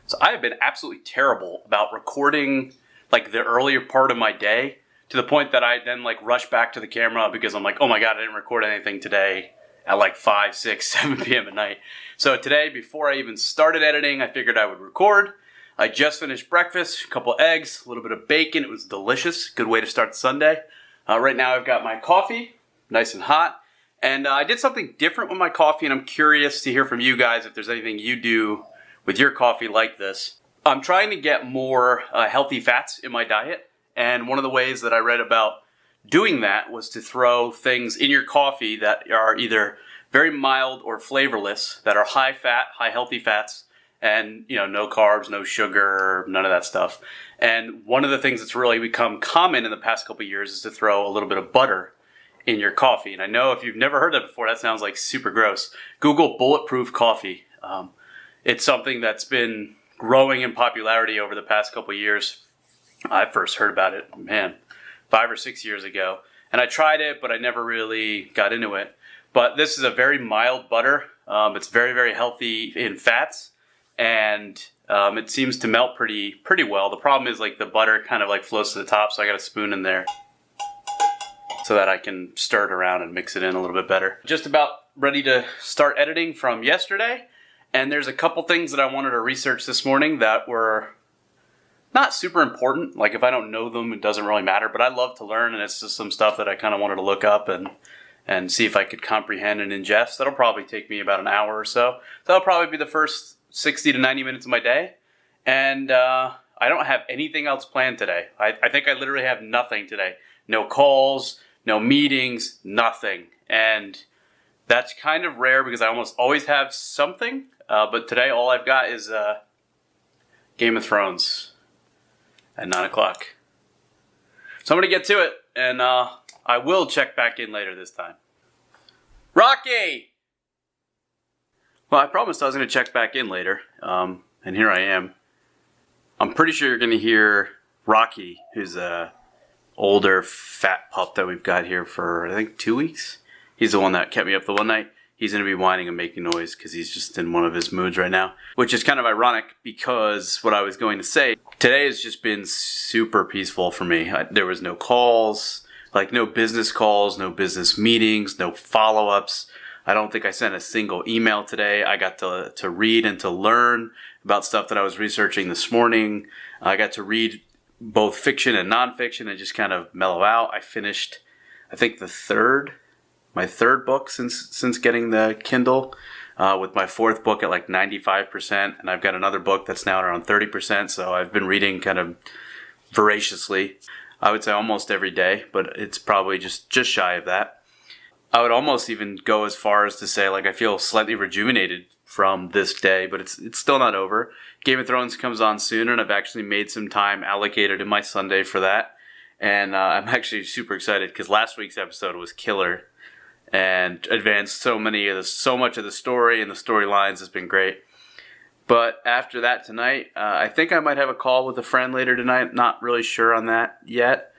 So I have been absolutely terrible about recording like the earlier part of my day to the point that I then like rush back to the camera because I'm like, oh my God, I didn't record anything today at like 5, 6, 7 p.m. at night. So today, before I even started editing, I figured I would record. I just finished breakfast, a couple eggs, a little bit of bacon. It was delicious. Good way to start the Sunday. Right now I've got my coffee, nice and hot. And I did something different with my coffee, and I'm curious to hear from you guys if there's anything you do with your coffee like this. I'm trying to get more healthy fats in my diet, and one of the ways that I read about doing that was to throw things in your coffee that are either very mild or flavorless, that are high fat, high healthy fats, and no carbs, no sugar, none of that stuff. And one of the things that's really become common in the past couple of years is to throw a little bit of butter in your coffee. And I know if you've never heard that before, that sounds like super gross. Google bulletproof coffee. It's something that's been growing in popularity over the past couple of years. I first heard about it, 5 or 6 years ago. And I tried it, but I never really got into it. But this is a very mild butter. It's very, very healthy in fats. And it seems to melt pretty well. The problem is like the butter kind of like floats to the top, so I got a spoon in there so that I can stir it around and mix it in a little bit better. Just about ready to start editing from yesterday. And there's a couple things that I wanted to research this morning that were not super important. Like if I don't know them, it doesn't really matter. But I love to learn, and it's just some stuff that I kind of wanted to look up and see if I could comprehend and ingest. That'll probably take me about an hour or so. That'll probably be the first 60 to 90 minutes of my day. And I don't have anything else planned today. I think I literally have nothing today. No calls, no meetings, nothing. And that's kind of rare because I almost always have something. But today all I've got is Game of Thrones at 9 o'clock. So I'm going to get to it, and I will check back in later this time. Rocky! Well, I promised I was going to check back in later, and here I am. I'm pretty sure you're going to hear Rocky, who's a older fat pup that we've got here for, I think, 2 weeks. He's the one that kept me up the one night. He's going to be whining and making noise because he's just in one of his moods right now. Which is kind of ironic because what I was going to say, today has just been super peaceful for me. There was no calls, like no business calls, no business meetings, no follow-ups. I don't think I sent a single email today. I got to read and to learn about stuff that I was researching this morning. I got to read both fiction and nonfiction and just kind of mellow out. I finished, I think, my third book since getting the Kindle, with my fourth book at like 95%, and I've got another book that's now around 30%, so I've been reading kind of voraciously. I would say almost every day, but it's probably just shy of that. I would almost even go as far as to say like I feel slightly rejuvenated from this day, but it's still not over. Game of Thrones comes on soon, and I've actually made some time allocated in my Sunday for that, and I'm actually super excited because last week's episode was killer and advanced so much of the story, and the storylines has been great. But after that tonight, I think I might have a call with a friend later tonight. Not really sure on that yet.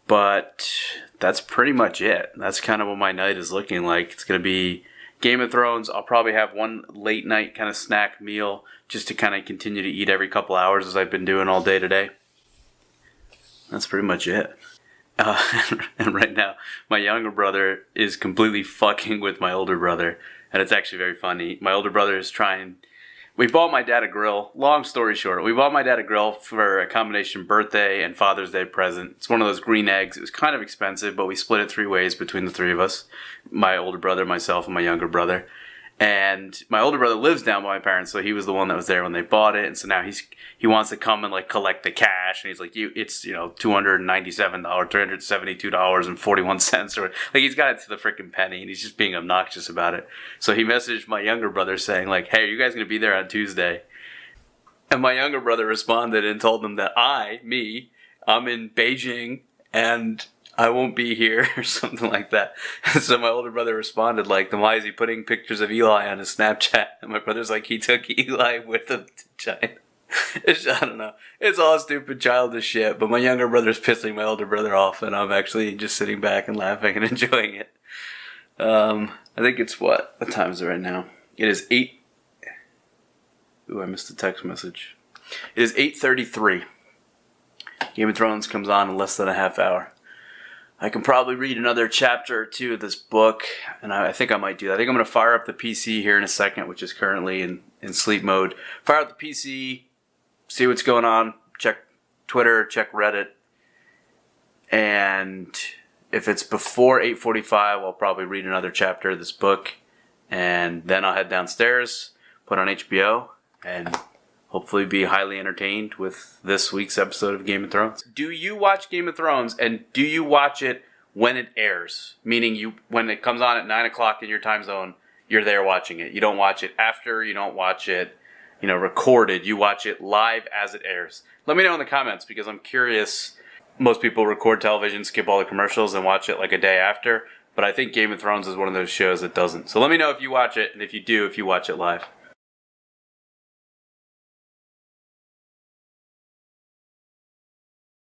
But that's pretty much it. That's kind of what my night is looking like. It's going to be Game of Thrones. I'll probably have one late night kind of snack meal just to kind of continue to eat every couple hours as I've been doing all day today. That's pretty much it. And right now, my younger brother is completely fucking with my older brother. And it's actually very funny. My older brother is trying... We bought my dad a grill. Long story short, we bought my dad a grill for a combination birthday and Father's Day present. It's one of those green eggs. It was kind of expensive, but we split it 3 ways between the 3 of us. My older brother, myself, and my younger brother. And my older brother lives down by my parents, so he was the one that was there when they bought it. And so now he wants to come and like collect the cash. And he's like, it's $297, $372.41, or like he's got it to the freaking penny, and he's just being obnoxious about it. So he messaged my younger brother saying like, "Hey, are you guys gonna be there on Tuesday?" And my younger brother responded and told him that I'm in Beijing and I won't be here, or something like that. So my older brother responded like, then why is he putting pictures of Eli on his Snapchat? And my brother's like, he took Eli with him to China. I don't know. It's all stupid childish shit, but my younger brother's pissing my older brother off, and I'm actually just sitting back and laughing and enjoying it. I think it's what time is it right now? It is Ooh, I missed a text message. It is 8:33. Game of Thrones comes on in less than a half hour. I can probably read another chapter or two of this book, and I think I might do that. I think I'm going to fire up the PC here in a second, which is currently in sleep mode. Fire up the PC, see what's going on, check Twitter, check Reddit, and if it's before 8:45, I'll probably read another chapter of this book, and then I'll head downstairs, put on HBO, and hopefully be highly entertained with this week's episode of Game of Thrones. Do you watch Game of Thrones, and do you watch it when it airs? Meaning when it comes on at 9 o'clock in your time zone, you're there watching it. You don't watch it after, you don't watch it, recorded. You watch it live as it airs. Let me know in the comments, because I'm curious. Most people record television, skip all the commercials, and watch it like a day after. But I think Game of Thrones is one of those shows that doesn't. So let me know if you watch it, and if you do, if you watch it live.